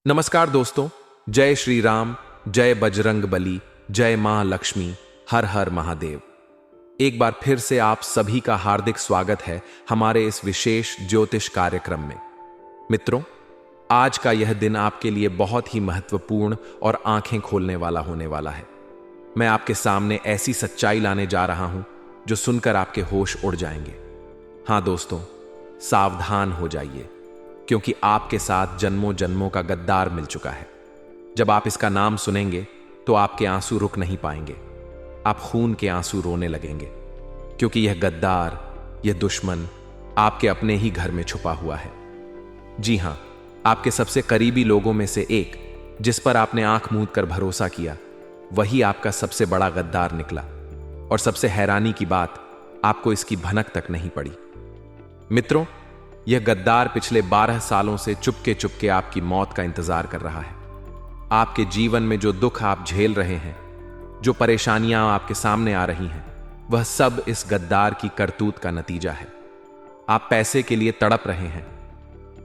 नमस्कार दोस्तों। जय श्री राम, जय बजरंग बली, जय मां लक्ष्मी, हर हर महादेव। एक बार फिर से आप सभी का हार्दिक स्वागत है हमारे इस विशेष ज्योतिष कार्यक्रम में। मित्रों, आज का यह दिन आपके लिए बहुत ही महत्वपूर्ण और आंखें खोलने वाला होने वाला है। मैं आपके सामने ऐसी सच्चाई लाने जा रहा हूं जो सुनकर आपके होश उड़ जाएंगे। हां दोस्तों, सावधान हो जाइए, क्योंकि आपके साथ जन्मों जन्मों का गद्दार मिल चुका है। जब आप इसका नाम सुनेंगे तो आपके आंसू रुक नहीं पाएंगे। आप खून के आंसू रोने लगेंगे, क्योंकि यह गद्दार, यह दुश्मन आपके अपने ही घर में छुपा हुआ है। जी हां, आपके सबसे करीबी लोगों में से एक, जिस पर आपने आंख मूंद कर भरोसा किया, वही आपका सबसे बड़ा गद्दार निकला। और सबसे हैरानी की बात, आपको इसकी भनक तक नहीं पड़ी। मित्रों, यह गद्दार पिछले 12 सालों से चुपके चुपके आपकी मौत का इंतजार कर रहा है। आपके जीवन में जो दुख आप झेल रहे हैं, जो परेशानियां आपके सामने आ रही हैं, वह सब इस गद्दार की करतूत का नतीजा है। आप पैसे के लिए तड़प रहे हैं।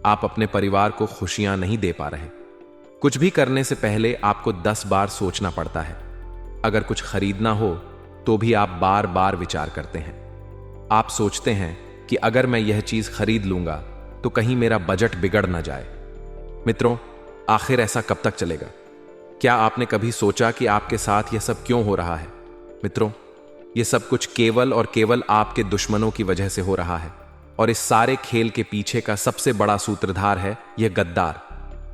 आप अपने परिवार को खुशियां नहीं दे पा रहे। कुछ भी करने से पहले आपको 10 बार सोचना पड़ता है। अगर कुछ खरीदना हो तो भी आप बार बार विचार करते हैं। आप सोचते हैं कि अगर मैं यह चीज खरीद लूंगा तो कहीं मेरा बजट बिगड़ ना जाए। मित्रों, आखिर ऐसा कब तक चलेगा? क्या आपने कभी सोचा कि आपके साथ यह सब क्यों हो रहा है? मित्रों, यह सब कुछ केवल और केवल आपके दुश्मनों की वजह से हो रहा है। और इस सारे खेल के पीछे का सबसे बड़ा सूत्रधार है यह गद्दार।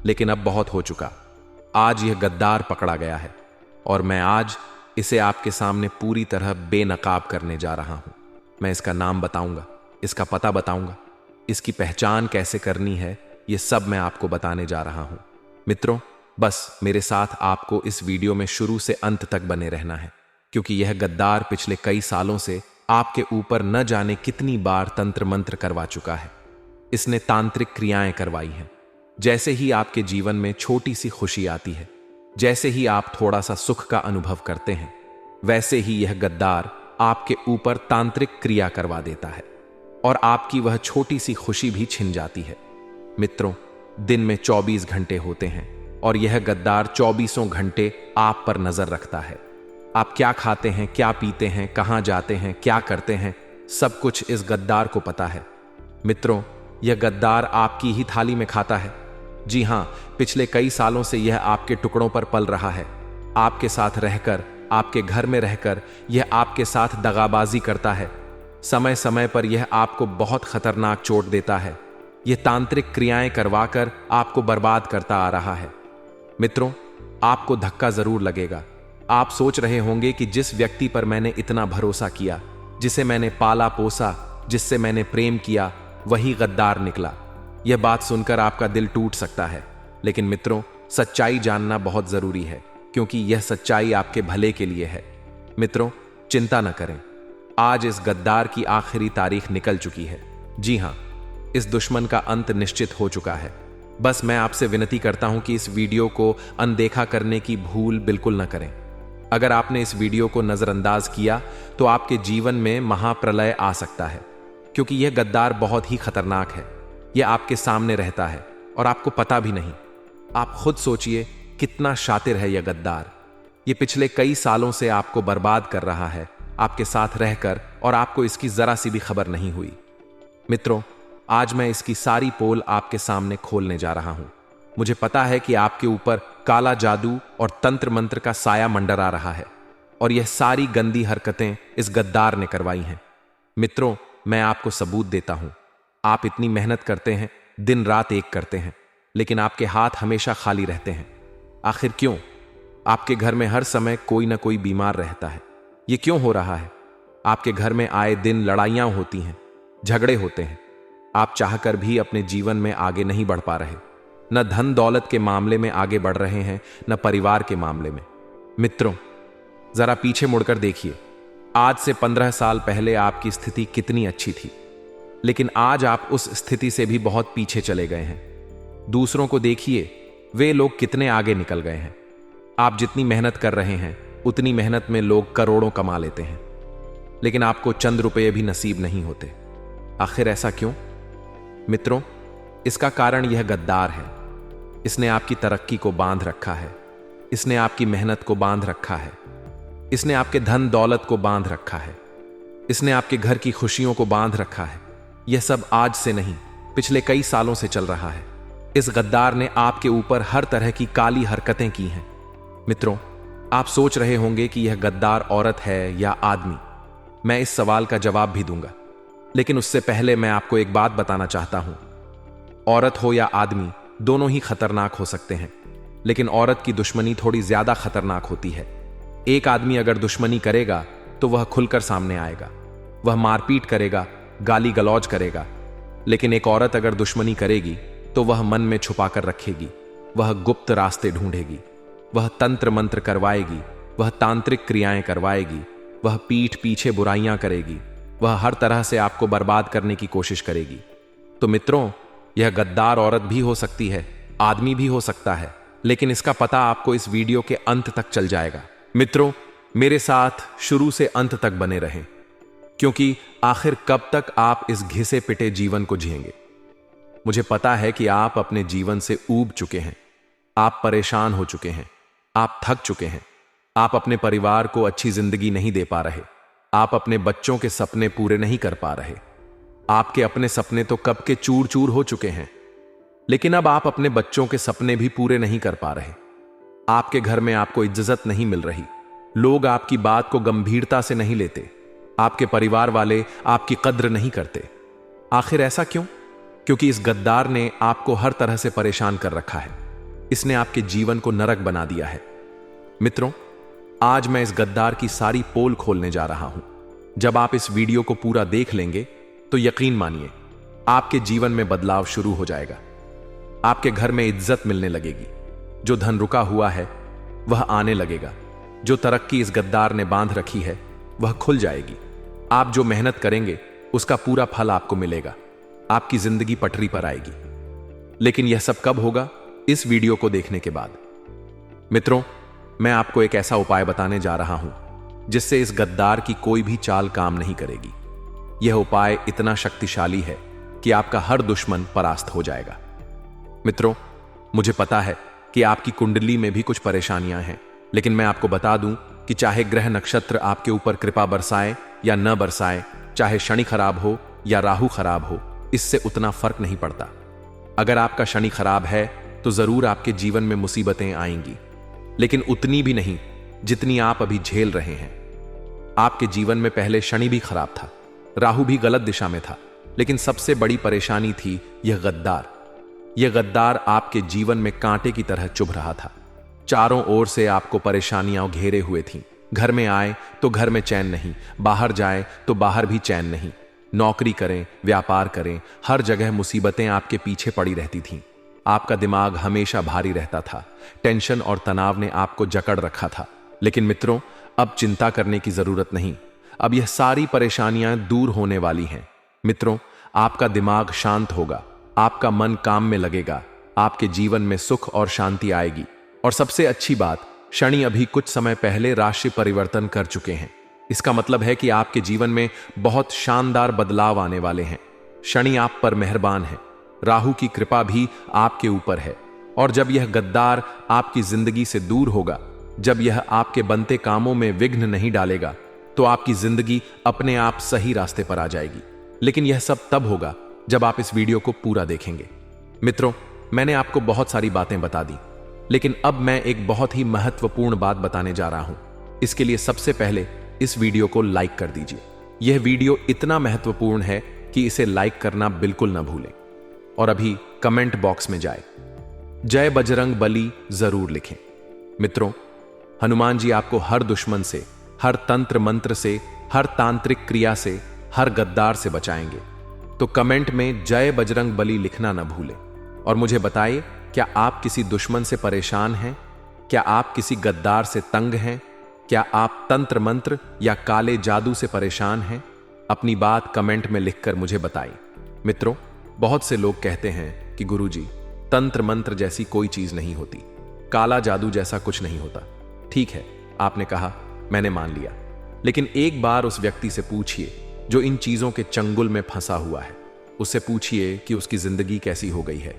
लेकिन अब बहुत हो चुका। आज यह गद्दार पकड़ा गया है और मैं आज इसे आपके सामने पूरी तरह बेनकाब करने जा रहा हूं। मैं इसका नाम बताऊंगा, इसका पता बताऊंगा, इसकी पहचान कैसे करनी है, यह सब मैं आपको बताने जा रहा हूं। मित्रों, बस मेरे साथ आपको इस वीडियो में शुरू से अंत तक बने रहना है, क्योंकि यह गद्दार पिछले कई सालों से आपके ऊपर न जाने कितनी बार तंत्र मंत्र करवा चुका है। इसने तांत्रिक क्रियाएं करवाई हैं। जैसे ही आपके जीवन में छोटी सी खुशी आती है, जैसे ही आप थोड़ा सा सुख का अनुभव करते हैं, वैसे ही यह गद्दार आपके ऊपर तांत्रिक क्रिया करवा देता है और आपकी वह छोटी सी खुशी भी छिन जाती है। मित्रों, दिन में 24 घंटे होते हैं और यह गद्दार 24 घंटे आप पर नजर रखता है। आप क्या खाते हैं, क्या पीते हैं, कहां जाते हैं, क्या करते हैं, सब कुछ इस गद्दार को पता है। मित्रों, यह गद्दार आपकी ही थाली में खाता है। जी हां, पिछले कई सालों से यह आपके टुकड़ों पर पल रहा है। आपके साथ रहकर, आपके घर में रहकर यह आपके साथ दगाबाजी करता है। समय समय पर यह आपको बहुत खतरनाक चोट देता है। यह तांत्रिक क्रियाएं करवाकर आपको बर्बाद करता आ रहा है। मित्रों, आपको धक्का जरूर लगेगा। आप सोच रहे होंगे कि जिस व्यक्ति पर मैंने इतना भरोसा किया, जिसे मैंने पाला पोसा, जिससे मैंने प्रेम किया, वही गद्दार निकला। यह बात सुनकर आपका दिल टूट सकता है। लेकिन मित्रों, सच्चाई जानना बहुत जरूरी है, क्योंकि यह सच्चाई आपके भले के लिए है। मित्रों, चिंता न करें। आज इस गद्दार की आखिरी तारीख निकल चुकी है। जी हां, इस दुश्मन का अंत निश्चित हो चुका है। बस मैं आपसे विनती करता हूं कि इस वीडियो को अनदेखा करने की भूल बिल्कुल न करें। अगर आपने इस वीडियो को नजरअंदाज किया तो आपके जीवन में महाप्रलय आ सकता है, क्योंकि यह गद्दार बहुत ही खतरनाक है। यह आपके सामने रहता है और आपको पता भी नहीं। आप खुद सोचिए, कितना शातिर है यह गद्दार। यह पिछले कई सालों से आपको बर्बाद कर रहा है, आपके साथ रहकर, और आपको इसकी जरा सी भी खबर नहीं हुई। मित्रों, आज मैं इसकी सारी पोल आपके सामने खोलने जा रहा हूं। मुझे पता है कि आपके ऊपर काला जादू और तंत्र मंत्र का साया मंडरा रहा है, और यह सारी गंदी हरकतें इस गद्दार ने करवाई हैं। मित्रों, मैं आपको सबूत देता हूं। आप इतनी मेहनत करते हैं, दिन रात एक करते हैं, लेकिन आपके हाथ हमेशा खाली रहते हैं। आखिर क्यों? आपके घर में हर समय कोई ना कोई बीमार रहता है। ये क्यों हो रहा है? आपके घर में आए दिन लड़ाइयां होती हैं, झगड़े होते हैं। आप चाहकर भी अपने जीवन में आगे नहीं बढ़ पा रहे। न धन दौलत के मामले में आगे बढ़ रहे हैं, न परिवार के मामले में। मित्रों, जरा पीछे मुड़कर देखिए। आज से 15 साल पहले आपकी स्थिति कितनी अच्छी थी, लेकिन आज आप उस स्थिति से भी बहुत पीछे चले गए हैं। दूसरों को देखिए, वे लोग कितने आगे निकल गए हैं। आप जितनी मेहनत कर रहे हैं, उतनी मेहनत में लोग करोड़ों कमा लेते हैं, लेकिन आपको चंद रुपये भी नसीब नहीं होते। आखिर ऐसा क्यों? मित्रों, इसका कारण यह गद्दार है। इसने आपकी तरक्की को बांध रखा है, इसने आपकी मेहनत को बांध रखा है, इसने आपके धन दौलत को बांध रखा है, इसने आपके घर की खुशियों को बांध रखा है। यह सब आज से नहीं, पिछले कई सालों से चल रहा है। इस गद्दार ने आपके ऊपर हर तरह की काली हरकतें की हैं। मित्रों, आप सोच रहे होंगे कि यह गद्दार औरत है या आदमी। मैं इस सवाल का जवाब भी दूंगा, लेकिन उससे पहले मैं आपको एक बात बताना चाहता हूं। औरत हो या आदमी, दोनों ही खतरनाक हो सकते हैं, लेकिन औरत की दुश्मनी थोड़ी ज्यादा खतरनाक होती है। एक आदमी अगर दुश्मनी करेगा तो वह खुलकर सामने आएगा, वह मारपीट करेगा, गाली गलौज करेगा। लेकिन एक औरत अगर दुश्मनी करेगी तो वह मन में छुपा कर रखेगी, वह गुप्त रास्ते ढूंढेगी, वह तंत्र मंत्र करवाएगी, वह तांत्रिक क्रियाएं करवाएगी, वह पीठ पीछे बुराइयां करेगी, वह हर तरह से आपको बर्बाद करने की कोशिश करेगी। तो मित्रों, यह गद्दार औरत भी हो सकती है, आदमी भी हो सकता है, लेकिन इसका पता आपको इस वीडियो के अंत तक चल जाएगा। मित्रों, मेरे साथ शुरू से अंत तक बने रहें, क्योंकि आखिर कब तक आप इस घिसे पिटे जीवन को जिएंगे। मुझे पता है कि आप अपने जीवन से ऊब चुके हैं, आप परेशान हो चुके हैं, आप थक चुके हैं, आप अपने परिवार को अच्छी जिंदगी नहीं दे पा रहे, आप अपने बच्चों के सपने पूरे नहीं कर पा रहे, आपके अपने सपने तो कब के चूर चूर हो चुके हैं, लेकिन अब आप अपने बच्चों के सपने भी पूरे नहीं कर पा रहे। आपके घर में आपको इज्जत नहीं मिल रही, लोग आपकी बात को गंभीरता से नहीं लेते, आपके परिवार वाले आपकी कद्र नहीं करते। आखिर ऐसा क्यों? क्योंकि इस गद्दार ने आपको हर तरह से परेशान कर रखा है। इसने आपके जीवन को नरक बना दिया है। मित्रों, आज मैं इस गद्दार की सारी पोल खोलने जा रहा हूं। जब आप इस वीडियो को पूरा देख लेंगे तो यकीन मानिए, आपके जीवन में बदलाव शुरू हो जाएगा। आपके घर में इज्जत मिलने लगेगी, जो धन रुका हुआ है वह आने लगेगा, जो तरक्की इस गद्दार ने बांध रखी है वह खुल जाएगी। आप जो मेहनत करेंगे उसका पूरा फल आपको मिलेगा, आपकी जिंदगी पटरी पर आएगी। लेकिन यह सब कब होगा? इस वीडियो को देखने के बाद। मित्रों, मैं आपको एक ऐसा उपाय बताने जा रहा हूं जिससे इस गद्दार की कोई भी चाल काम नहीं करेगी। यह उपाय इतना शक्तिशाली है कि आपका हर दुश्मन परास्त हो जाएगा। मित्रों, मुझे पता है कि आपकी कुंडली में भी कुछ परेशानियां हैं, लेकिन मैं आपको बता दूं कि चाहे ग्रह नक्षत्र आपके ऊपर कृपा बरसाए या न बरसाए, चाहे शनि खराब हो या राहु खराब हो, इससे उतना फर्क नहीं पड़ता। अगर आपका शनि खराब है तो जरूर आपके जीवन में मुसीबतें आएंगी, लेकिन उतनी भी नहीं जितनी आप अभी झेल रहे हैं। आपके जीवन में पहले शनि भी खराब था, राहु भी गलत दिशा में था, लेकिन सबसे बड़ी परेशानी थी यह गद्दार। यह गद्दार आपके जीवन में कांटे की तरह चुभ रहा था। चारों ओर से आपको परेशानियां घेरे हुए थीं। घर में आए तो घर में चैन नहीं, बाहर जाए तो बाहर भी चैन नहीं। नौकरी करें, व्यापार करें, हर जगह मुसीबतें आपके पीछे पड़ी रहती थीं। आपका दिमाग हमेशा भारी रहता था, टेंशन और तनाव ने आपको जकड़ रखा था। लेकिन मित्रों, अब चिंता करने की जरूरत नहीं। अब यह सारी परेशानियां दूर होने वाली हैं। मित्रों, आपका दिमाग शांत होगा, आपका मन काम में लगेगा, आपके जीवन में सुख और शांति आएगी। और सबसे अच्छी बात, शनि अभी कुछ समय पहले राशि परिवर्तन कर चुके हैं। इसका मतलब है कि आपके जीवन में बहुत शानदार बदलाव आने वाले हैं। शनि आप पर मेहरबान है, राहु की कृपा भी आपके ऊपर है। और जब यह गद्दार आपकी जिंदगी से दूर होगा, जब यह आपके बनते कामों में विघ्न नहीं डालेगा, तो आपकी जिंदगी अपने आप सही रास्ते पर आ जाएगी। लेकिन यह सब तब होगा जब आप इस वीडियो को पूरा देखेंगे। मित्रों, मैंने आपको बहुत सारी बातें बता दी, लेकिन अब मैं एक बहुत ही महत्वपूर्ण बात बताने जा रहा हूं। इसके लिए सबसे पहले इस वीडियो को लाइक कर दीजिए। यह वीडियो इतना महत्वपूर्ण है कि इसे लाइक करना बिल्कुल ना भूलें। और अभी कमेंट बॉक्स में जाए जय बजरंग बली जरूर लिखें। मित्रों, हनुमान जी आपको हर दुश्मन से, हर तंत्र मंत्र से, हर तांत्रिक क्रिया से, हर गद्दार से बचाएंगे। तो कमेंट में जय बजरंग बली लिखना ना भूलें। और मुझे बताइए, क्या आप किसी दुश्मन से परेशान हैं? क्या आप किसी गद्दार से तंग हैं? क्या आप तंत्र मंत्र या काले जादू से परेशान हैं? अपनी बात कमेंट में लिखकर मुझे बताइए। मित्रों, बहुत से लोग कहते हैं कि गुरुजी, तंत्र मंत्र जैसी कोई चीज नहीं होती, काला जादू जैसा कुछ नहीं होता। ठीक है, आपने कहा, मैंने मान लिया। लेकिन एक बार उस व्यक्ति से पूछिए जो इन चीजों के चंगुल में फंसा हुआ है। उससे पूछिए कि उसकी जिंदगी कैसी हो गई है।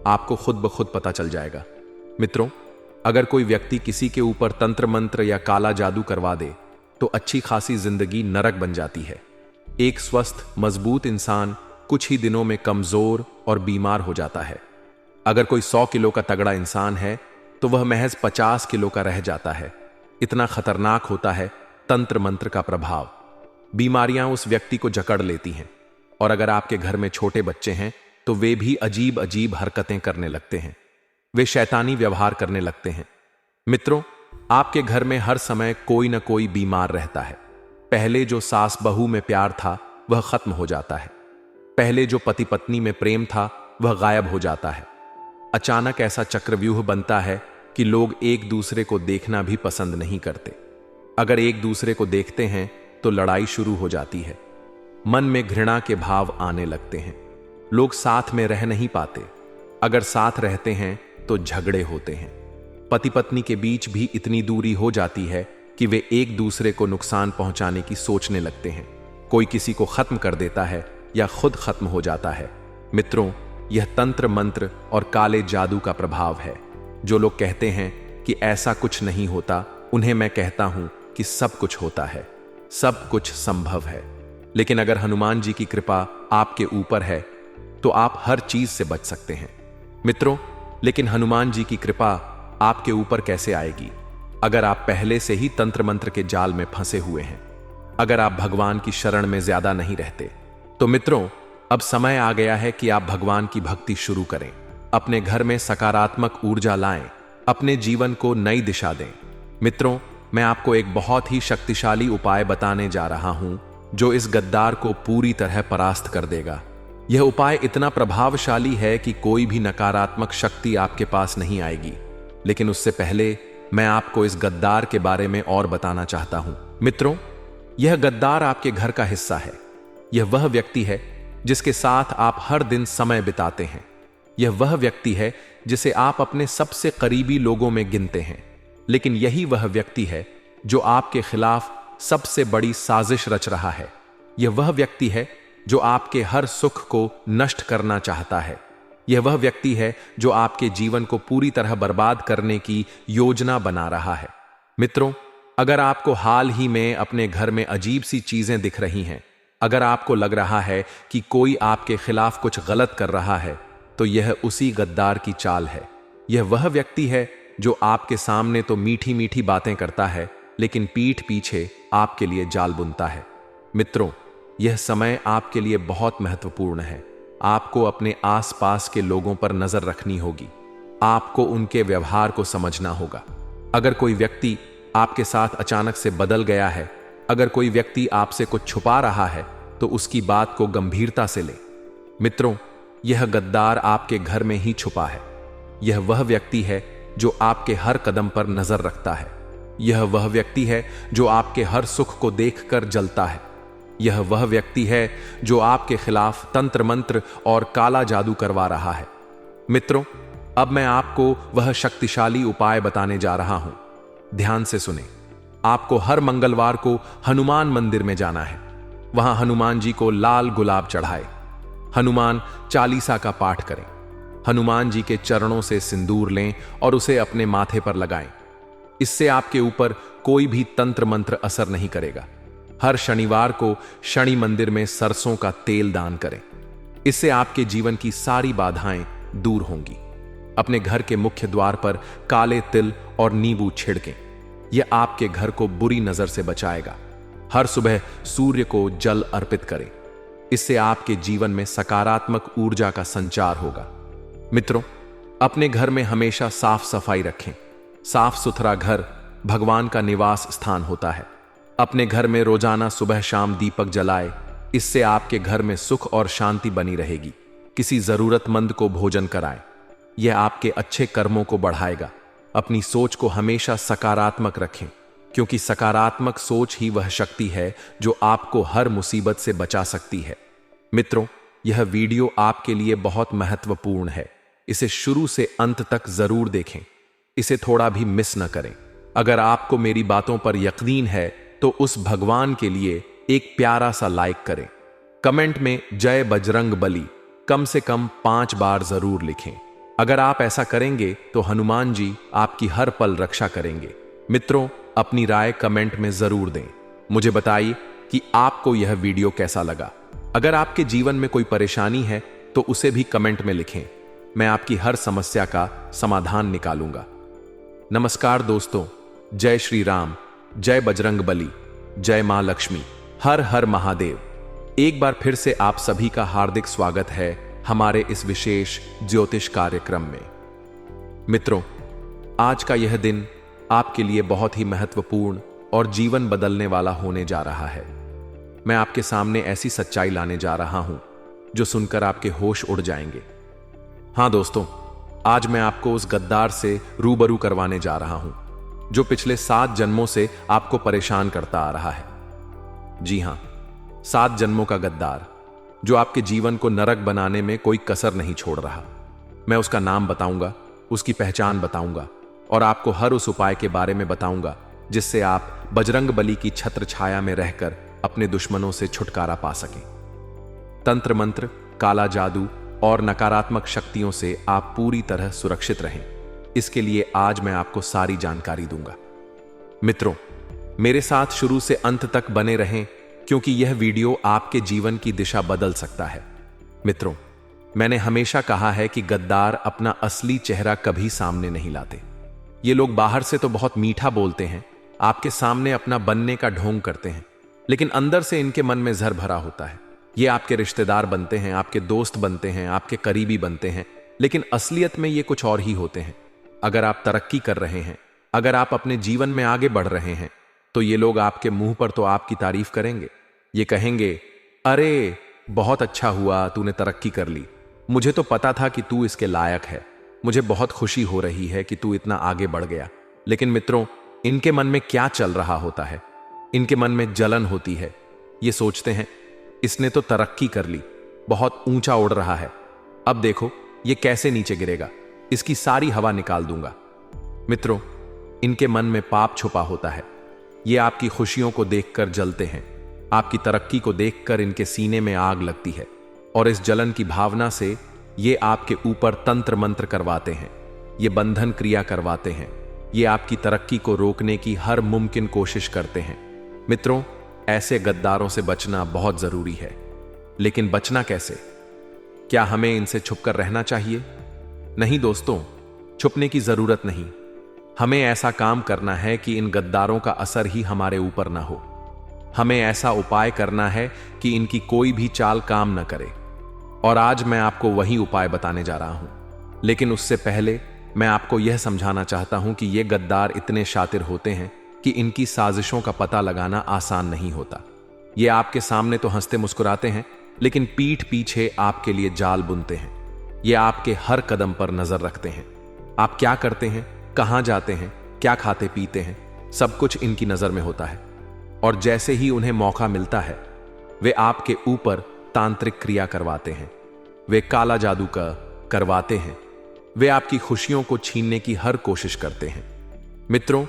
आपको खुद ब खुद पता चल जाएगा। मित्रों, अगर कोई व्यक्ति किसी के ऊपर तंत्र मंत्र या काला जादू करवा दे तो अच्छी खासी जिंदगी नरक बन जाती है। एक स्वस्थ मजबूत इंसान कुछ ही दिनों में कमजोर और बीमार हो जाता है। अगर कोई 100 किलो का तगड़ा इंसान है तो वह महज 50 किलो का रह जाता है। इतना खतरनाक होता है तंत्र मंत्र का प्रभाव। बीमारियां उस व्यक्ति को जकड़ लेती हैं, और अगर आपके घर में छोटे बच्चे हैं तो वे भी अजीब अजीब हरकतें करने लगते हैं। वे शैतानी व्यवहार करने लगते हैं। मित्रों, आपके घर में हर समय कोई न कोई बीमार रहता है। पहले जो सास बहू में प्यार था वह खत्म हो जाता है। पहले जो पति पत्नी में प्रेम था वह गायब हो जाता है। अचानक ऐसा चक्रव्यूह बनता है कि लोग एक दूसरे को देखना भी पसंद नहीं करते। अगर एक दूसरे को देखते हैं तो लड़ाई शुरू हो जाती है। मन में घृणा के भाव आने लगते हैं। लोग साथ में रह नहीं पाते। अगर साथ रहते हैं तो झगड़े होते हैं। पति पत्नी के बीच भी इतनी दूरी हो जाती है कि वे एक दूसरे को नुकसान पहुंचाने की सोचने लगते हैं। कोई किसी को खत्म कर देता है या खुद खत्म हो जाता है। मित्रों, यह तंत्र मंत्र और काले जादू का प्रभाव है। जो लोग कहते हैं कि ऐसा कुछ नहीं होता, उन्हें मैं कहता हूं कि सब कुछ होता है, सब कुछ संभव है। लेकिन अगर हनुमान जी की कृपा आपके ऊपर है तो आप हर चीज से बच सकते हैं। मित्रों, लेकिन हनुमान जी की कृपा आपके ऊपर कैसे आएगी अगर आप पहले से ही तंत्र मंत्र के जाल में फंसे हुए हैं, अगर आप भगवान की शरण में ज्यादा नहीं रहते? तो मित्रों, अब समय आ गया है कि आप भगवान की भक्ति शुरू करें। अपने घर में सकारात्मक ऊर्जा लाएं, अपने जीवन को नई दिशा दें। मित्रों, मैं आपको एक बहुत ही शक्तिशाली उपाय बताने जा रहा हूं जो इस गद्दार को पूरी तरह परास्त कर देगा। यह उपाय इतना प्रभावशाली है कि कोई भी नकारात्मक शक्ति आपके पास नहीं आएगी। लेकिन उससे पहले मैं आपको इस गद्दार के बारे में और बताना चाहता हूं। मित्रों, यह गद्दार आपके घर का हिस्सा है। यह वह व्यक्ति है जिसके साथ आप हर दिन समय बिताते हैं। यह वह व्यक्ति है जिसे आप अपने सबसे करीबी लोगों में गिनते हैं। लेकिन यही वह व्यक्ति है जो आपके खिलाफ सबसे बड़ी साजिश रच रहा है। यह वह व्यक्ति है जो आपके हर सुख को नष्ट करना चाहता है। यह वह व्यक्ति है जो आपके जीवन को पूरी तरह बर्बाद करने की योजना बना रहा है। मित्रों, अगर आपको हाल ही में अपने घर में अजीब सी चीजें दिख रही हैं, अगर आपको लग रहा है कि कोई आपके खिलाफ कुछ गलत कर रहा है, तो यह उसी गद्दार की चाल है। यह वह व्यक्ति है जो आपके सामने तो मीठी मीठी बातें करता है, लेकिन पीठ पीछे आपके लिए जाल बुनता है। मित्रों, यह समय आपके लिए बहुत महत्वपूर्ण है। आपको अपने आसपास के लोगों पर नजर रखनी होगी। आपको उनके व्यवहार को समझना होगा। अगर कोई व्यक्ति आपके साथ अचानक से बदल गया है, अगर कोई व्यक्ति आपसे कुछ छुपा रहा है, तो उसकी बात को गंभीरता से लें। मित्रों, यह गद्दार आपके घर में ही छुपा है। यह वह व्यक्ति है जो आपके हर कदम पर नजर रखता है। यह वह व्यक्ति है जो आपके हर सुख को देखकर जलता है। यह वह व्यक्ति है जो आपके खिलाफ तंत्र मंत्र और काला जादू करवा रहा है। मित्रों, अब मैं आपको वह शक्तिशाली उपाय बताने जा रहा हूं। ध्यान से सुने। आपको हर मंगलवार को हनुमान मंदिर में जाना है। वहां हनुमान जी को लाल गुलाब चढ़ाए, हनुमान चालीसा का पाठ करें, हनुमान जी के चरणों से सिंदूर लें और उसे अपने माथे पर लगाएं। इससे आपके ऊपर कोई भी तंत्र मंत्र असर नहीं करेगा। हर शनिवार को शनि मंदिर में सरसों का तेल दान करें। इससे आपके जीवन की सारी बाधाएं दूर होंगी। अपने घर के मुख्य द्वार पर काले तिल और नींबू छिड़कें। यह आपके घर को बुरी नजर से बचाएगा। हर सुबह सूर्य को जल अर्पित करें। इससे आपके जीवन में सकारात्मक ऊर्जा का संचार होगा। मित्रों, अपने घर में हमेशा साफ सफाई रखें। साफ सुथरा घर भगवान का निवास स्थान होता है। अपने घर में रोजाना सुबह शाम दीपक जलाए। इससे आपके घर में सुख और शांति बनी रहेगी। किसी जरूरतमंद को भोजन कराएं। यह आपके अच्छे कर्मों को बढ़ाएगा। अपनी सोच को हमेशा सकारात्मक रखें, क्योंकि सकारात्मक सोच ही वह शक्ति है जो आपको हर मुसीबत से बचा सकती है। मित्रों, यह वीडियो आपके लिए बहुत महत्वपूर्ण है। इसे शुरू से अंत तक जरूर देखें। इसे थोड़ा भी मिस न करें। अगर आपको मेरी बातों पर यकीन है तो उस भगवान के लिए एक प्यारा सा लाइक करें। कमेंट में जय बजरंग बली कम से कम 5 बार जरूर लिखें। अगर आप ऐसा करेंगे तो हनुमान जी आपकी हर पल रक्षा करेंगे। मित्रों, अपनी राय कमेंट में जरूर दें। मुझे बताइए कि आपको यह वीडियो कैसा लगा। अगर आपके जीवन में कोई परेशानी है तो उसे भी कमेंट में लिखें। मैं आपकी हर समस्या का समाधान निकालूंगा। नमस्कार दोस्तों, जय श्री राम, जय बजरंग बली, जय मां लक्ष्मी, हर हर महादेव। एक बार फिर से आप सभी का हार्दिक स्वागत है हमारे इस विशेष ज्योतिष कार्यक्रम में। मित्रों, आज का यह दिन आपके लिए बहुत ही महत्वपूर्ण और जीवन बदलने वाला होने जा रहा है। मैं आपके सामने ऐसी सच्चाई लाने जा रहा हूं जो सुनकर आपके होश उड़ जाएंगे। हां दोस्तों, आज मैं आपको उस गद्दार से रूबरू करवाने जा रहा हूं जो पिछले 7 जन्मों से आपको परेशान करता आ रहा है। जी हां, 7 जन्मों का गद्दार जो आपके जीवन को नरक बनाने में कोई कसर नहीं छोड़ रहा। मैं उसका नाम बताऊंगा, उसकी पहचान बताऊंगा और आपको हर उस उपाय के बारे में बताऊंगा जिससे आप बजरंग बली की छत्र छाया में रहकर अपने दुश्मनों से छुटकारा पा सकें। तंत्र मंत्र, काला जादू और नकारात्मक शक्तियों से आप पूरी तरह सुरक्षित रहें, इसके लिए आज मैं आपको सारी जानकारी दूंगा। मित्रों, मेरे साथ शुरू से अंत तक बने रहें क्योंकि यह वीडियो आपके जीवन की दिशा बदल सकता है। मित्रों, मैंने हमेशा कहा है कि गद्दार अपना असली चेहरा कभी सामने नहीं लाते। ये लोग बाहर से तो बहुत मीठा बोलते हैं, आपके सामने अपना बनने का ढोंग करते हैं, लेकिन अंदर से इनके मन में जहर भरा होता है। ये आपके रिश्तेदार बनते हैं, आपके दोस्त बनते हैं, आपके करीबी बनते हैं, लेकिन असलियत में ये कुछ और ही होते हैं। अगर आप तरक्की कर रहे हैं, अगर आप अपने जीवन में आगे बढ़ रहे हैं, तो ये लोग आपके मुंह पर तो आपकी तारीफ करेंगे। ये कहेंगे, अरे बहुत अच्छा हुआ, तूने तरक्की कर ली, मुझे तो पता था कि तू इसके लायक है, मुझे बहुत खुशी हो रही है कि तू इतना आगे बढ़ गया। लेकिन मित्रों, इनके मन में क्या चल रहा होता है? इनके मन में जलन होती है। ये सोचते हैं, इसने तो तरक्की कर ली, बहुत ऊंचा उड़ रहा है, अब देखो ये कैसे नीचे गिरेगा, इसकी सारी हवा निकाल दूंगा। मित्रों, इनके मन में पाप छुपा होता है। ये आपकी खुशियों को देखकर जलते हैं, आपकी तरक्की को देखकर इनके सीने में आग लगती है और इस जलन की भावना से ये आपके ऊपर तंत्र मंत्र करवाते हैं, ये बंधन क्रिया करवाते हैं, ये आपकी तरक्की को रोकने की हर मुमकिन कोशिश करते हैं। मित्रों, ऐसे गद्दारों से बचना बहुत जरूरी है। लेकिन बचना कैसे? क्या हमें इनसे छुपकर रहना चाहिए? नहीं दोस्तों, छुपने की जरूरत नहीं। हमें ऐसा काम करना है कि इन गद्दारों का असर ही हमारे ऊपर ना हो। हमें ऐसा उपाय करना है कि इनकी कोई भी चाल काम न करे। और आज मैं आपको वही उपाय बताने जा रहा हूं। लेकिन उससे पहले मैं आपको यह समझाना चाहता हूं कि ये गद्दार इतने शातिर होते हैं कि इनकी साजिशों का पता लगाना आसान नहीं होता। ये आपके सामने तो हंसते मुस्कुराते हैं, लेकिन पीठ पीछे आपके लिए जाल बुनते हैं। ये आपके हर कदम पर नजर रखते हैं। आप क्या करते हैं, कहां जाते हैं, क्या खाते पीते हैं, सब कुछ इनकी नजर में होता है। और जैसे ही उन्हें मौका मिलता है, वे आपके ऊपर तांत्रिक क्रिया करवाते हैं, वे काला जादू का करवाते हैं, वे आपकी खुशियों को छीनने की हर कोशिश करते हैं। मित्रों,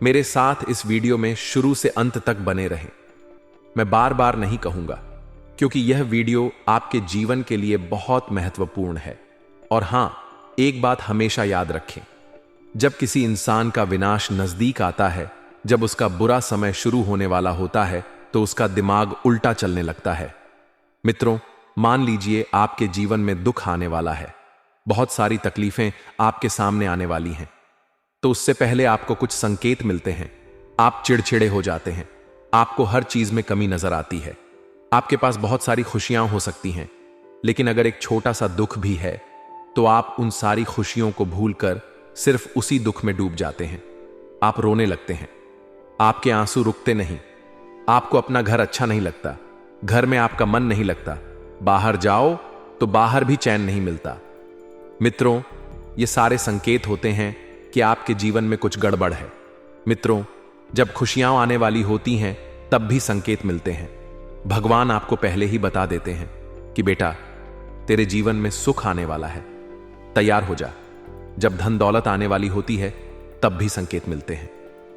मेरे साथ इस वीडियो में शुरू से अंत तक बने रहें। मैं बार बार नहीं कहूंगा क्योंकि यह वीडियो आपके जीवन के लिए बहुत महत्वपूर्ण है। और हां, एक बात हमेशा याद रखें, जब किसी इंसान का विनाश नजदीक आता है, जब उसका बुरा समय शुरू होने वाला होता है, तो उसका दिमाग उल्टा चलने लगता है। मित्रों, मान लीजिए आपके जीवन में दुख आने वाला है, बहुत सारी तकलीफें आपके सामने आने वाली हैं, तो उससे पहले आपको कुछ संकेत मिलते हैं। आप चिड़चिड़े हो जाते हैं, आपको हर चीज में कमी नजर आती है, आपके पास बहुत सारी खुशियां हो सकती हैं, लेकिन अगर एक छोटा सा दुख भी है तो आप उन सारी खुशियों को भूलकर सिर्फ उसी दुख में डूब जाते हैं। आप रोने लगते हैं, आपके आंसू रुकते नहीं, आपको अपना घर अच्छा नहीं लगता, घर में आपका मन नहीं लगता, बाहर जाओ तो बाहर भी चैन नहीं मिलता। मित्रों, ये सारे संकेत होते हैं कि आपके जीवन में कुछ गड़बड़ है। मित्रों, जब खुशियां आने वाली होती हैं तब भी संकेत मिलते हैं। भगवान आपको पहले ही बता देते हैं कि बेटा, तेरे जीवन में सुख आने वाला है, तैयार हो जा। जब धन दौलत आने वाली होती है तब भी संकेत मिलते हैं,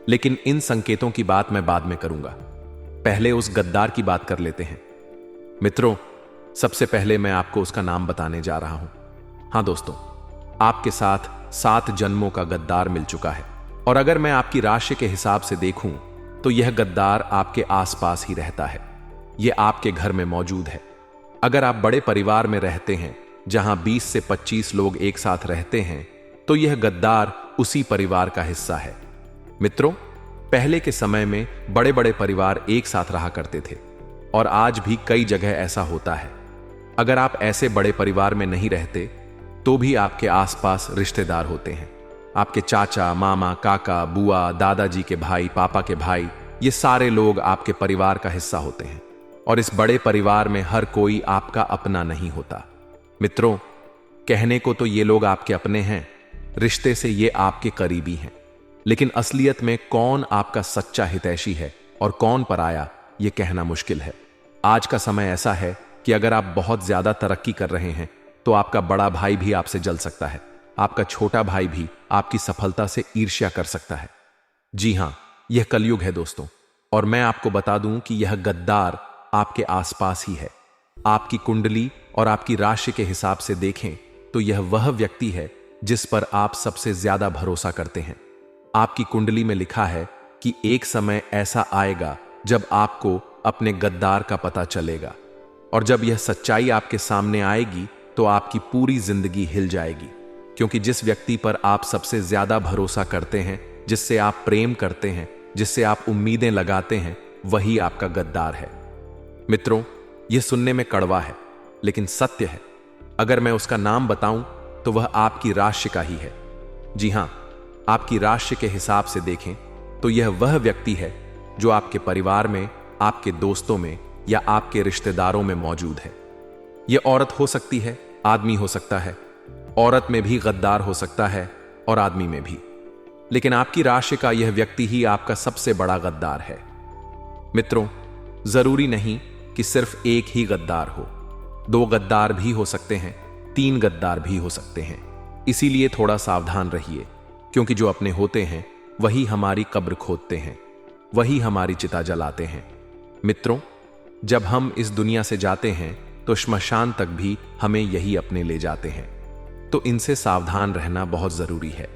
लेकिन इन संकेतों की बात मैं बाद में करूंगा। पहले उस गद्दार की बात कर लेते हैं। मित्रों, सबसे पहले मैं आपको उसका नाम बताने जा रहा हूं। हां दोस्तों, आपके साथ 7 जन्मों का गद्दार मिल चुका है। और अगर मैं आपकी राशि के हिसाब से देखूं तो यह गद्दार आपके आसपास ही रहता है। यह आपके घर में मौजूद है। अगर आप बड़े परिवार में रहते हैं जहां 20 से 25 लोग एक साथ रहते हैं तो यह गद्दार उसी परिवार का हिस्सा है। मित्रों, पहले के समय में बड़े बड़े परिवार एक साथ रहा करते थे और आज भी कई जगह ऐसा होता है। अगर आप ऐसे बड़े परिवार में नहीं रहते तो भी आपके आसपास रिश्तेदार होते हैं। आपके चाचा, मामा, काका, बुआ, दादाजी के भाई, पापा के भाई, ये सारे लोग आपके परिवार का हिस्सा होते हैं। और इस बड़े परिवार में हर कोई आपका अपना नहीं होता। मित्रों, कहने को तो ये लोग आपके अपने हैं, रिश्ते से ये आपके करीबी हैं, लेकिन असलियत में कौन आपका सच्चा हितैषी है और कौन पराया, ये कहना मुश्किल है। आज का समय ऐसा है कि अगर आप बहुत ज्यादा तरक्की कर रहे हैं तो आपका बड़ा भाई भी आपसे जल सकता है। आपका छोटा भाई भी आपकी सफलता से ईर्ष्या कर सकता है। जी हां, यह कलयुग है दोस्तों, और मैं आपको बता दूं कि यह गद्दार आपके आसपास ही है। आपकी कुंडली और आपकी राशि के हिसाब से देखें तो यह वह व्यक्ति है जिस पर आप सबसे ज्यादा भरोसा करते हैं। आपकी कुंडली में लिखा है कि एक समय ऐसा आएगा जब आपको अपने गद्दार का पता चलेगा, और जब यह सच्चाई आपके सामने आएगी तो आपकी पूरी जिंदगी हिल जाएगी। क्योंकि जिस व्यक्ति पर आप सबसे ज्यादा भरोसा करते हैं, जिससे आप प्रेम करते हैं, जिससे आप उम्मीदें लगाते हैं, वही आपका गद्दार है। मित्रों, यह सुनने में कड़वा है लेकिन सत्य है। अगर मैं उसका नाम बताऊं तो वह आपकी राशि का ही है। जी हां, आपकी राशि के हिसाब से देखें तो यह वह व्यक्ति है जो आपके परिवार में, आपके दोस्तों में या आपके रिश्तेदारों में मौजूद है। यह औरत हो सकती है, आदमी हो सकता है। औरत में भी गद्दार हो सकता है और आदमी में भी, लेकिन आपकी राशि का यह व्यक्ति ही आपका सबसे बड़ा गद्दार है। मित्रों, जरूरी नहीं कि सिर्फ एक ही गद्दार हो, 2 गद्दार भी हो सकते हैं, 3 गद्दार भी हो सकते हैं। इसीलिए थोड़ा सावधान रहिए, क्योंकि जो अपने होते हैं वही हमारी कब्र खोदते हैं, वही हमारी चिता जलाते हैं। मित्रों, जब हम इस दुनिया से जाते हैं तो श्मशान तक भी हमें यही अपने ले जाते हैं, तो इनसे सावधान रहना बहुत जरूरी है।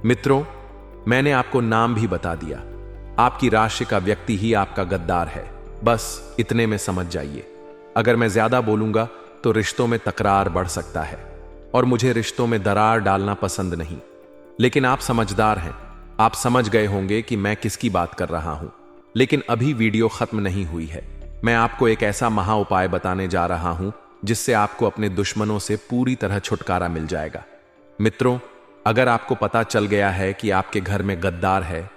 मित्रों, मैंने आपको नाम भी बता दिया। आपकी राशि का व्यक्ति ही आपका गद्दार है। बस इतने में समझ जाइए। अगर मैं ज्यादा बोलूंगा तो रिश्तों में तकरार बढ़ सकता है, और मुझे रिश्तों में दरार डालना पसंद नहीं। लेकिन आप समझदार हैं, आप समझ गए होंगे कि मैं किसकी बात कर रहा हूं। लेकिन अभी वीडियो खत्म नहीं हुई है। मैं आपको एक ऐसा महा उपाय बताने जा रहा हूं जिससे आपको अपने दुश्मनों से पूरी तरह छुटकारा मिल जाएगा। मित्रों, अगर आपको पता चल गया है कि आपके घर में गद्दार है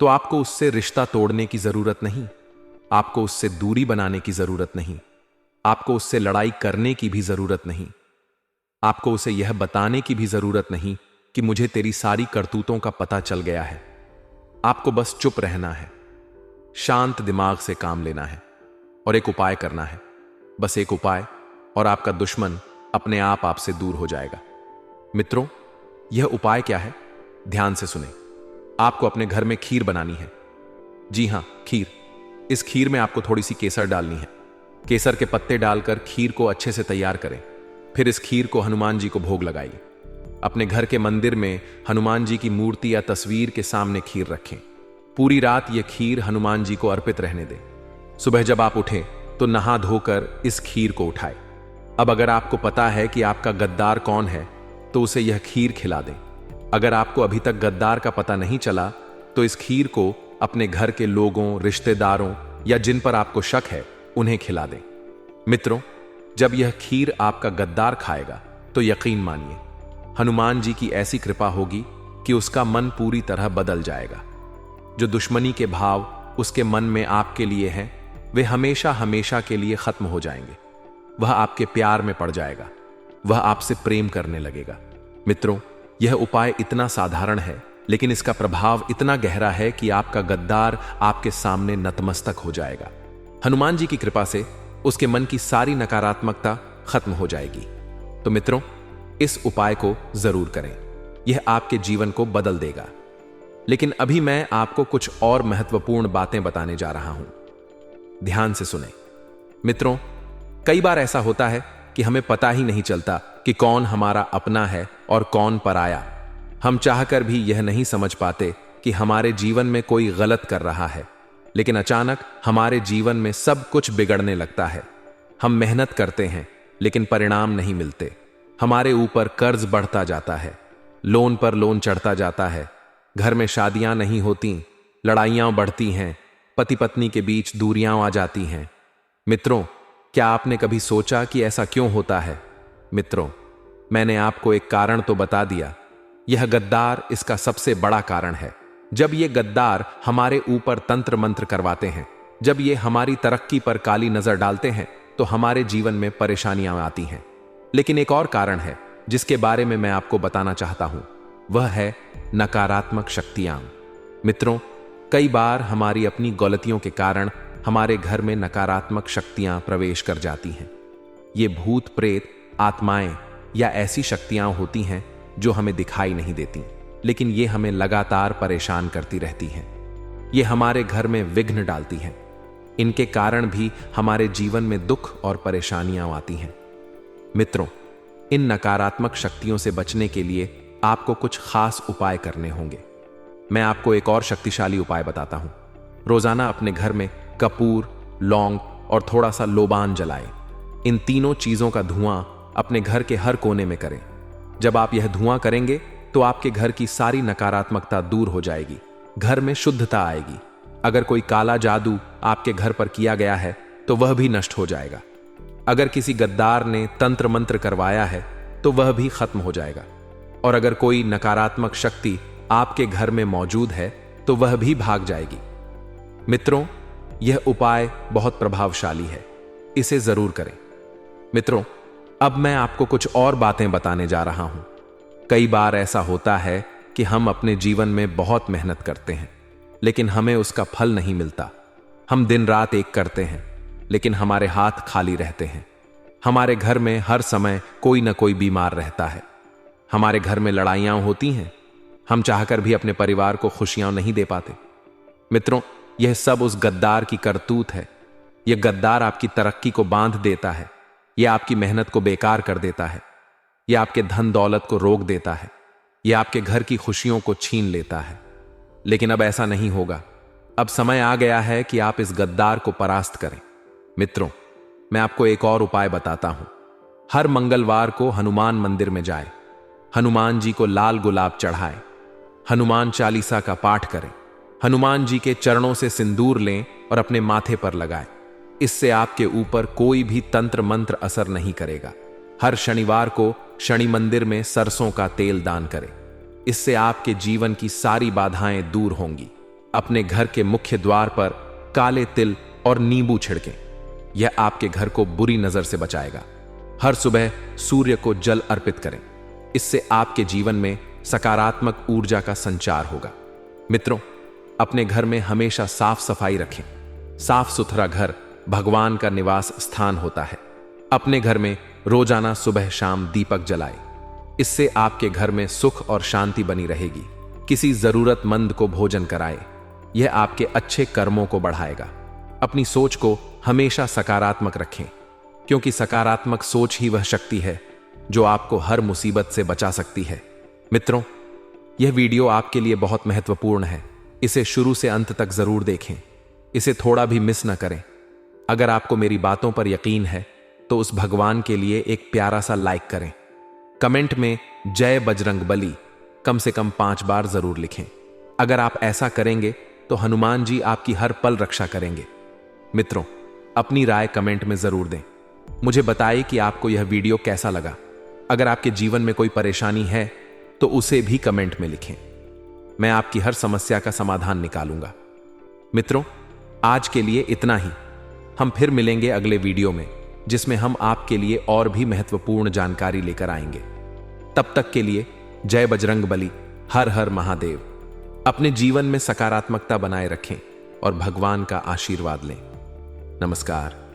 तो आपको उससे रिश्ता तोड़ने की जरूरत नहीं, आपको उससे दूरी बनाने की जरूरत नहीं, आपको उससे लड़ाई करने की भी जरूरत नहीं, आपको उसे यह बताने की भी जरूरत नहीं कि मुझे तेरी सारी करतूतों का पता चल गया है। आपको बस चुप रहना है, शांत दिमाग से काम लेना है और एक उपाय करना है। बस एक उपाय, और आपका दुश्मन अपने आप आपसे दूर हो जाएगा। मित्रों, यह उपाय क्या है? ध्यान से सुने। आपको अपने घर में खीर बनानी है। जी हां, खीर। इस खीर में आपको थोड़ी सी केसर डालनी है। केसर के पत्ते डालकर खीर को अच्छे से तैयार करें। फिर इस खीर को हनुमान जी को भोग लगाइए। अपने घर के मंदिर में हनुमान जी की मूर्ति या तस्वीर के सामने खीर रखें। पूरी रात यह खीर हनुमान जी को अर्पित रहने दें। सुबह जब आप उठें तो नहा धोकर इस खीर को उठाएं। अब अगर आपको पता है कि आपका गद्दार कौन है तो उसे यह खीर खिला दें। अगर आपको अभी तक गद्दार का पता नहीं चला तो इस खीर को अपने घर के लोगों, रिश्तेदारों या जिन पर आपको शक है उन्हें खिला दें। मित्रों, जब यह खीर आपका गद्दार खाएगा तो यकीन मानिए हनुमान जी की ऐसी कृपा होगी कि उसका मन पूरी तरह बदल जाएगा। जो दुश्मनी के भाव उसके मन में आपके लिए हैं वे हमेशा हमेशा के लिए खत्म हो जाएंगे। वह आपके प्यार में पड़ जाएगा, वह आपसे प्रेम करने लगेगा। मित्रों, यह उपाय इतना साधारण है लेकिन इसका प्रभाव इतना गहरा है कि आपका गद्दार आपके सामने नतमस्तक हो जाएगा। हनुमान जी की कृपा से उसके मन की सारी नकारात्मकता खत्म हो जाएगी। तो मित्रों, इस उपाय को जरूर करें, यह आपके जीवन को बदल देगा। लेकिन अभी मैं आपको कुछ और महत्वपूर्ण बातें बताने जा रहा हूं। ध्यान से सुने। मित्रों, कई बार ऐसा होता है कि हमें पता ही नहीं चलता कि कौन हमारा अपना है और कौन पराया। हम चाहकर भी यह नहीं समझ पाते कि हमारे जीवन में कोई गलत कर रहा है, लेकिन अचानक हमारे जीवन में सब कुछ बिगड़ने लगता है। हम मेहनत करते हैं लेकिन परिणाम नहीं मिलते। हमारे ऊपर कर्ज बढ़ता जाता है, लोन पर लोन चढ़ता जाता है, घर में शादियां नहीं होती, लड़ाइयां बढ़ती हैं, पति पत्नी के बीच दूरियां आ जाती हैं। मित्रों, क्या आपने कभी सोचा कि ऐसा क्यों होता है? मित्रों, मैंने आपको एक कारण तो बता दिया। यह गद्दार इसका सबसे बड़ा कारण है। जब ये गद्दार हमारे ऊपर तंत्र मंत्र करवाते हैं, जब ये हमारी तरक्की पर काली नजर डालते हैं, तो हमारे जीवन में परेशानियां आती हैं। लेकिन एक और कारण है जिसके बारे में मैं आपको बताना चाहता हूं, वह है नकारात्मक शक्तियां। मित्रों, कई बार हमारी अपनी गलतियों के कारण हमारे घर में नकारात्मक शक्तियां प्रवेश कर जाती हैं। ये भूत प्रेत, आत्माएं या ऐसी शक्तियां होती हैं जो हमें दिखाई नहीं देती, लेकिन ये हमें लगातार परेशान करती रहती हैं। ये हमारे घर में विघ्न डालती हैं। इनके कारण भी हमारे जीवन में दुख और परेशानियां आती हैं। मित्रों, इन नकारात्मक शक्तियों से बचने के लिए आपको कुछ खास उपाय करने होंगे। मैं आपको एक और शक्तिशाली उपाय बताता हूं। रोजाना अपने घर में कपूर, लौंग और थोड़ा सा लोबान जलाएं। इन तीनों चीजों का धुआं अपने घर के हर कोने में करें। जब आप यह धुआं करेंगे तो आपके घर की सारी नकारात्मकता दूर हो जाएगी, घर में शुद्धता आएगी। अगर कोई काला जादू आपके घर पर किया गया है तो वह भी नष्ट हो जाएगा। अगर किसी गद्दार ने तंत्र मंत्र करवाया है तो वह भी खत्म हो जाएगा। और अगर कोई नकारात्मक शक्ति आपके घर में मौजूद है तो वह भी भाग जाएगी। मित्रों, यह उपाय बहुत प्रभावशाली है, इसे जरूर करें। मित्रों, अब मैं आपको कुछ और बातें बताने जा रहा हूं। कई बार ऐसा होता है कि हम अपने जीवन में बहुत मेहनत करते हैं, लेकिन हमें उसका फल नहीं मिलता। हम दिन रात एक करते हैं, लेकिन हमारे हाथ खाली रहते हैं। हमारे घर में हर समय कोई ना कोई बीमार रहता है। हमारे घर में लड़ाइयां होती हैं। हम चाहकर भी अपने परिवार को खुशियां नहीं दे पाते। मित्रों, यह सब उस गद्दार की करतूत है। यह गद्दार आपकी तरक्की को बांध देता है, यह आपकी मेहनत को बेकार कर देता है, यह आपके धन दौलत को रोक देता है, यह आपके घर की खुशियों को छीन लेता है। लेकिन अब ऐसा नहीं होगा। अब समय आ गया है कि आप इस गद्दार को परास्त करें। मित्रों, मैं आपको एक और उपाय बताता हूं। हर मंगलवार को हनुमान मंदिर में जाएं, हनुमान जी को लाल गुलाब चढ़ाएं, हनुमान चालीसा का पाठ करें, हनुमान जी के चरणों से सिंदूर लें और अपने माथे पर लगाएं। इससे आपके ऊपर कोई भी तंत्र मंत्र असर नहीं करेगा। हर शनिवार को शनि मंदिर में सरसों का तेल दान करें। इससे आपके जीवन की सारी बाधाएं दूर होंगी। अपने घर के मुख्य द्वार पर काले तिल और नींबू छिड़कें। यह आपके घर को बुरी नजर से बचाएगा। हर सुबह सूर्य को जल अर्पित करें। इससे आपके जीवन में सकारात्मक ऊर्जा का संचार होगा। मित्रों, अपने घर में हमेशा साफ सफाई रखें। साफ सुथरा घर भगवान का निवास स्थान होता है। अपने घर में रोजाना सुबह शाम दीपक जलाएं। इससे आपके घर में सुख और शांति बनी रहेगी। किसी जरूरतमंद को भोजन कराएं। यह आपके अच्छे कर्मों को बढ़ाएगा। अपनी सोच को हमेशा सकारात्मक रखें, क्योंकि सकारात्मक सोच ही वह शक्ति है जो आपको हर मुसीबत से बचा सकती है। मित्रों, यह वीडियो आपके लिए बहुत महत्वपूर्ण है। इसे शुरू से अंत तक जरूर देखें। इसे थोड़ा भी मिस न करें। अगर आपको मेरी बातों पर यकीन है तो उस भगवान के लिए एक प्यारा सा लाइक करें। कमेंट में जय बजरंग बली कम से कम 5 बार जरूर लिखें। अगर आप ऐसा करेंगे तो हनुमान जी आपकी हर पल रक्षा करेंगे। मित्रों, अपनी राय कमेंट में जरूर दें। मुझे बताइए कि आपको यह वीडियो कैसा लगा। अगर आपके जीवन में कोई परेशानी है तो उसे भी कमेंट में लिखें। मैं आपकी हर समस्या का समाधान निकालूंगा। मित्रों, आज के लिए इतना ही। हम फिर मिलेंगे अगले वीडियो में, जिसमें हम आपके लिए और भी महत्वपूर्ण जानकारी लेकर आएंगे। तब तक के लिए जय बजरंग बली, हर हर महादेव। अपने जीवन में सकारात्मकता बनाए रखें और भगवान का आशीर्वाद लें। नमस्कार।